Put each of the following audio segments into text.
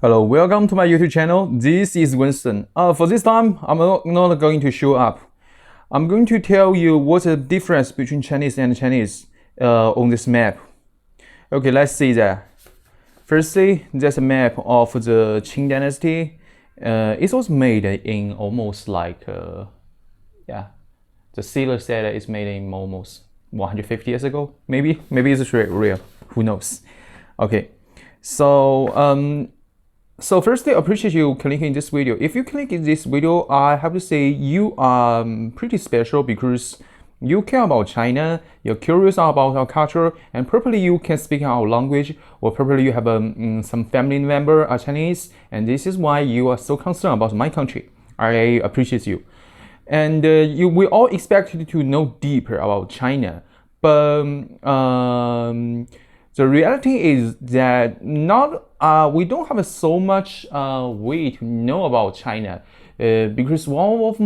Hello, welcome to my YouTube channel. This is Winston. For this time, I'm not going to show up. I'm going to tell you what's the difference between Chinese and Chinese on this map. Okay, let's see that. Firstly, there's a map of the Qing Dynasty. It was made in almost like, the sealer said it's made in almost 150 years ago. Maybe it's real. Who knows? Okay, so firstly, I appreciate you clicking this video. If you click this video, I have to say you are pretty special because you care about China, you're curious about our culture, and probably you can speak our language, or probably you have some family member are Chinese, and this is why you are so concerned about my country. I appreciate you. And we all expect you to know deeper about China, but the reality is that we don't have so much way to know about China because one of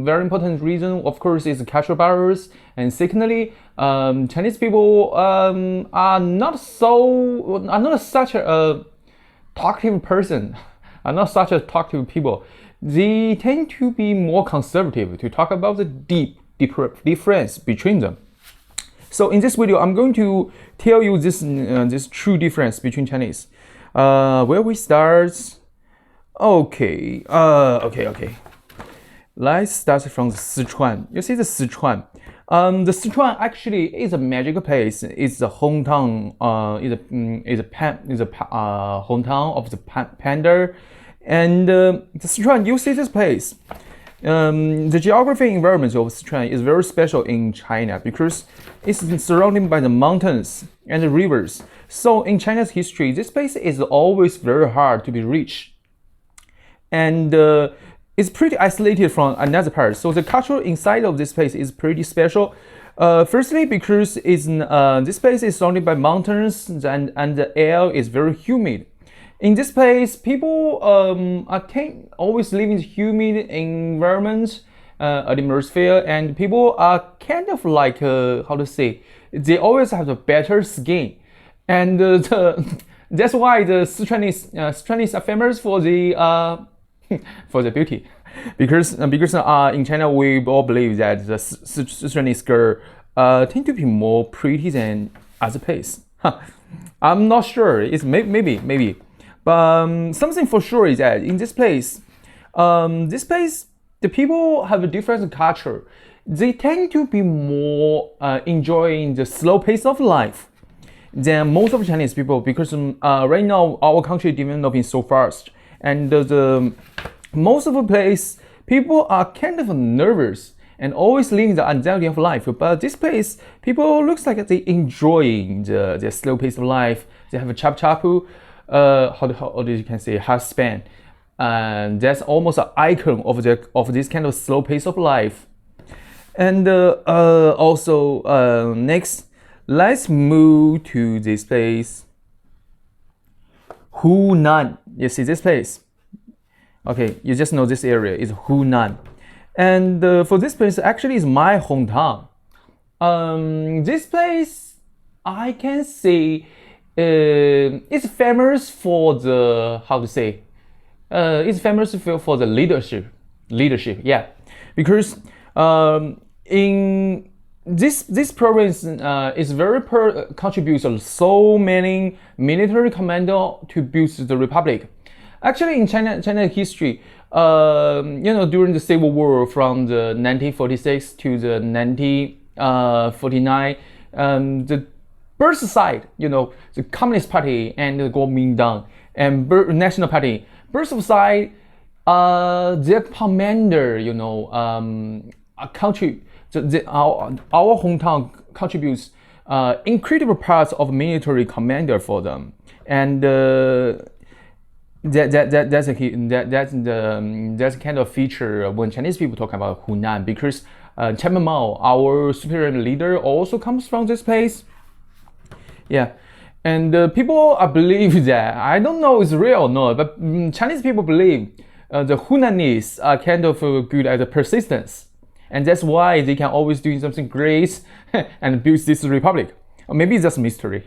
very important reason, of course, is cultural barriers, and secondly, Chinese people are not such a talkative person, are not such a talkative people. They tend to be more conservative to talk about the deep difference between them. So in this video, I'm going to tell you this true difference between Chinese. Where we start? Okay. Let's start from the Sichuan. You see the Sichuan. The Sichuan actually is a magical place. It's the hometown. Is a hometown of the panda. And the Sichuan, you see this place. The geography environment of Sichuan is very special in China because it's surrounded by the mountains and the rivers. So in China's history, this place is always very hard to be reached. And it's pretty isolated from another part. So the culture inside of this place is pretty special. Firstly, because this place is surrounded by mountains and the air is very humid. In this place, people always live in humid environment, atmosphere, and people are kind of like how to say, they always have a better skin, and that's why the Sichuanese are famous for the for the beauty, because in China we all believe that the Sichuanese girl tend to be more pretty than other place. I'm not sure. It's maybe. But something for sure is that in this place, the people have a different culture. They tend to be more enjoying the slow pace of life than most of Chinese people, because right now our country is developing so fast, and most of the place people are kind of nervous and always living the anxiety of life. But this place, people looks like they enjoying the slow pace of life. They have a chapu. How you can say husband, and that's almost an icon of this kind of slow pace of life. And also next, let's move to this place, Yunnan. You see this place? Okay, you just know this area is Yunnan, and for this place actually is my hometown. This place, I can say, it's famous for the it's famous for the leadership. Yeah, because in this province is very contributes so many military commander to build the republic. Actually, in China history, during the Civil War from the 1946 to the 1949, the birth side, the Communist Party and the Kuomintang and National Party. Birth side, their commander, our hometown contributes incredible parts of military commander for them, and that's the kind of feature when Chinese people talk about Yunnan, because Chairman Mao, our superior leader, also comes from this place. Yeah, and people believe that, I don't know it's real or not, but Chinese people believe the Hunnanese are kind of good at the persistence, and that's why they can always do something great and build this republic. Or maybe it's just mystery.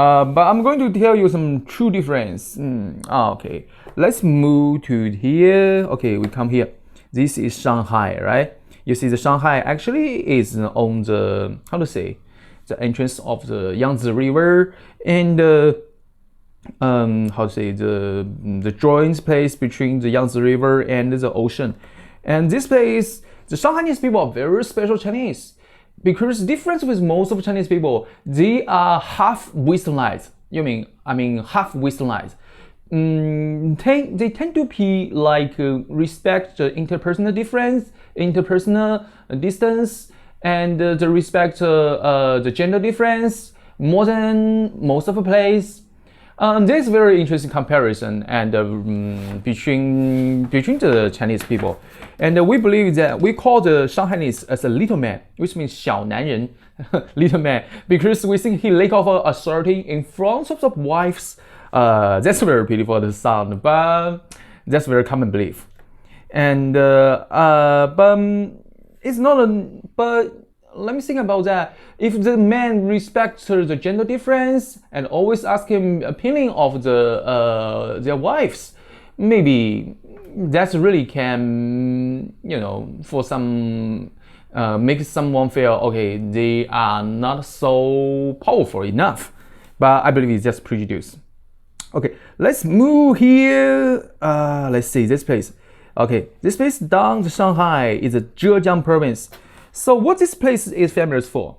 But I'm going to tell you some true difference. Okay, let's move to here. Okay, we come here. This is Shanghai, right? You see the Shanghai actually is on the, how to say, the entrance of the Yangtze River, and how to say, the joint place between the Yangtze River and the ocean. And this place, the Shanghainese people are very special Chinese, because difference with most of Chinese people, they are half westernized. Half westernized. They tend to be like respect the interpersonal difference, interpersonal distance, and the respect the gender difference more than most of the place. This is very interesting comparison and between the Chinese people, and we believe that we call the Shanghainese as a little man, which means 小男人, little man, because we think he lack of authority in front of the wives. That's very beautiful to sound, but that's very common belief, and but it's not but. Let me think about that. If the man respects the gender difference and always ask him opinion of their wives, maybe that really can, for some make someone feel okay, they are not so powerful enough. But I believe it's just prejudice. Okay, let's move here. Let's see this place. Okay, this place down to Shanghai is the Zhejiang province. So what this place is famous for?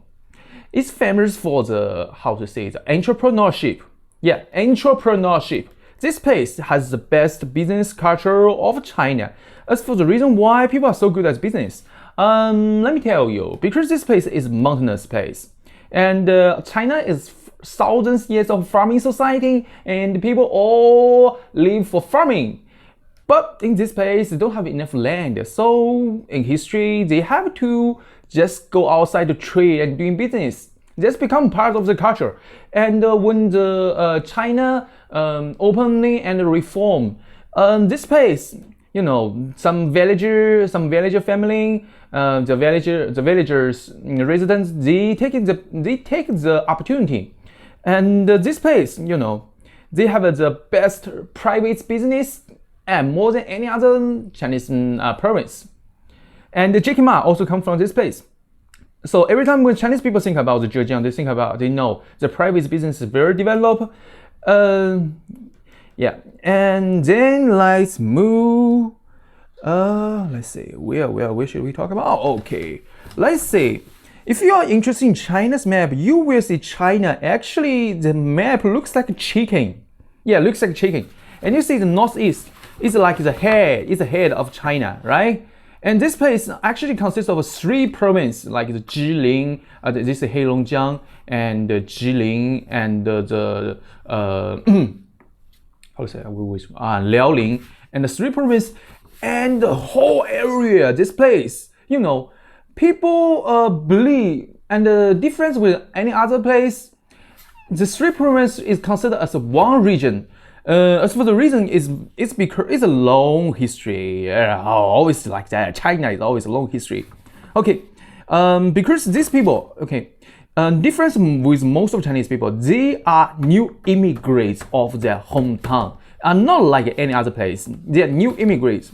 It's famous for the, how to say, the entrepreneurship. Yeah, entrepreneurship. This place has the best business culture of China. As for the reason why people are so good at business, let me tell you, because this place is mountainous place, and China is thousands years of farming society, and people all live for farming. But in this place, they don't have enough land. So in history, they have to just go outside to trade and doing business. Just become part of the culture. And when the China opening and reform, this place, some villager family, the villagers residents, they take the opportunity. And this place, they have the best private business and more than any other Chinese province. And the Jack Ma also come from this place. So every time when Chinese people think about the Zhejiang, they know the private business is very developed. Yeah, and then let's move. Let's see, where should we talk about? Okay, let's see. If you are interested in China's map, you will see China. Actually, the map looks like a chicken. Yeah, looks like a chicken. And you see the northeast. It's like the head of China, right? And this place actually consists of 3 provinces, like the Jilin, this is Heilongjiang, and Jilin, and the how to say, Liaoning, and the 3 provinces, and the whole area. This place, people believe, and the difference with any other place, the 3 provinces is considered as one region. As for the reason, it's because it's a long history. Always like that. China is always a long history. Okay, because these people, difference with most of Chinese people, they are new immigrants of their hometown, and not like any other place. They are new immigrants.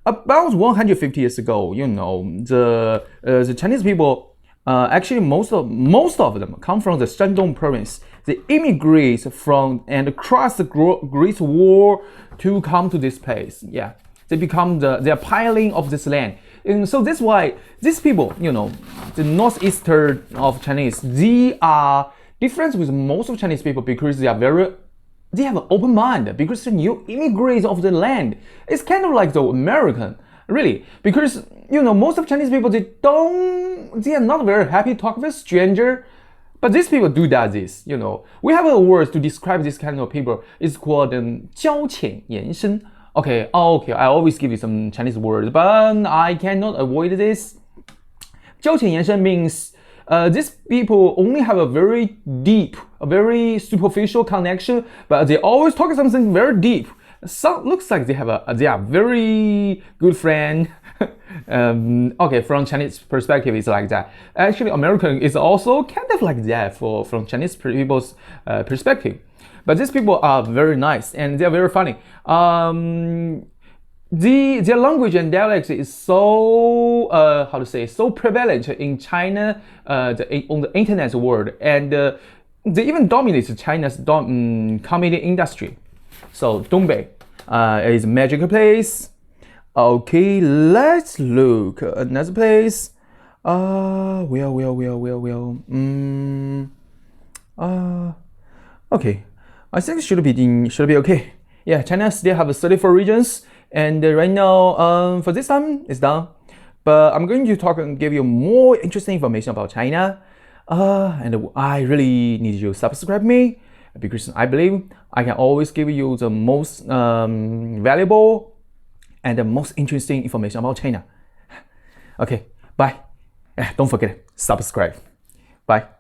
About 150 years ago, the Chinese people, actually most of them come from the Shandong province. They immigrate from and cross the Great Wall to come to this place. Yeah, they are piling of this land. And so that's why these people, the northeastern of Chinese, they are different with most of Chinese people because they have an open mind, because they're new immigrants of the land. It's kind of like the American, really, because most of Chinese people, they are not very happy to talk with stranger. But these people do this, We have a word to describe this kind of people. It's called 交浅言深. Okay, I always give you some Chinese words, but I cannot avoid this. 交浅言深 means these people only have a very deep, a very superficial connection, but they always talk something very deep. Looks like they are very good friend, Okay, from Chinese perspective, it's like that. Actually, American is also kind of like that from Chinese people's perspective. But these people are very nice and they're very funny. Their language and dialect is so how to say, so prevalent in China, on the internet world, and they even dominate China's comedy industry. So Dongbei is a magical place. Okay, let's look another place. Okay, I think should be okay. Yeah, China still have 34 regions, and right now, for this time, it's done. But I'm going to talk and give you more interesting information about China. And I really need you to subscribe me, because I believe I can always give you the most valuable and the most interesting information about China. Okay, bye. Don't forget, subscribe. Bye.